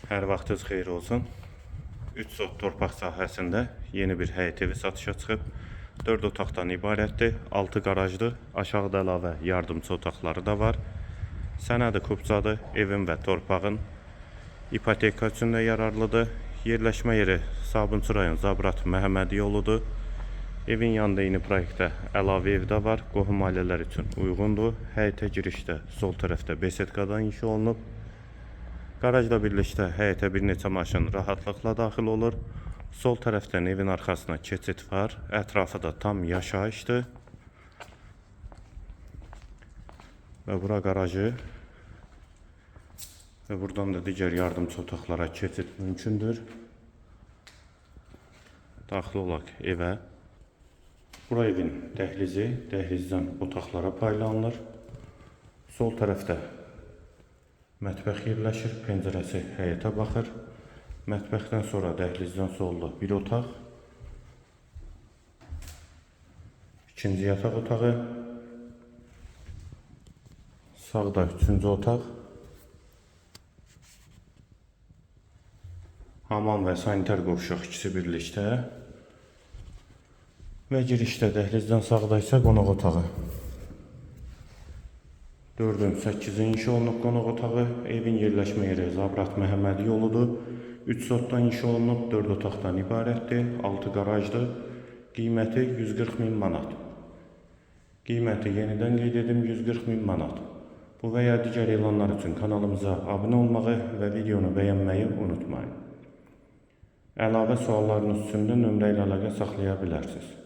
Hər vaxtınız xeyir olsun. 3 sot torpaq sahəsində yeni bir həyət evi satışa çıxıb. 4 otaqdan ibarətdir, 6 qarajdır, aşağıda əlavə yardımçı otaqları da var. Sənədi kupçadır, evin və torpağın ipoteka üçün də yararlıdır. Yerləşmə yeri Sabunçu rayon Zabrat Məhəmməd yoludur. Evin yanında yeni proyektdə əlavə ev də var, qohum ailələr üçün uyğundur. Həyətə girişdə sol tərəfdə besetkadan inşa olunub. Qarajla birlikdə həyətə bir neçə maşın rahatlıqla daxil olur. Sol tərəfdən evin arxasına keçid var. Ətrafı da tam yaşayışdır. Və bura qarajı. Və buradan da digər yardımçı otaqlara keçid mümkündür. Daxil olaq evə. Bura evin dəhlizi, dəhlizdən otaqlara paylanılır. Sol tərəfdə mətbəx yerləşir, pəncərəsi həyətə baxır. Mətbəxdən sonra dəhlizdən solda bir otaq, ikinci yataq otağı, sağda üçüncü otaq, hamam və sanitar qovşaq ikisi birlikdə və girişdə dəhlizdən sağda isə qonaq otağı. 4-ün 8-i inşa olunub qonaq otağı. Evin yerləşmə yeri Zabrat Məhəmməd yoludur. 3 sotdan inşa olunub, 4 otaqdan ibarətdir, 6 qarajdır. Qiyməti 140 min manat. Qiyməti yenidən qeyd edim 140 min manat. Bu və ya digər elanlar üçün kanalımıza abunə olmağı və videonu bəyənməyi unutmayın. Əlavə suallarınız üçün də nömrə ilə əlaqə saxlaya bilərsiniz.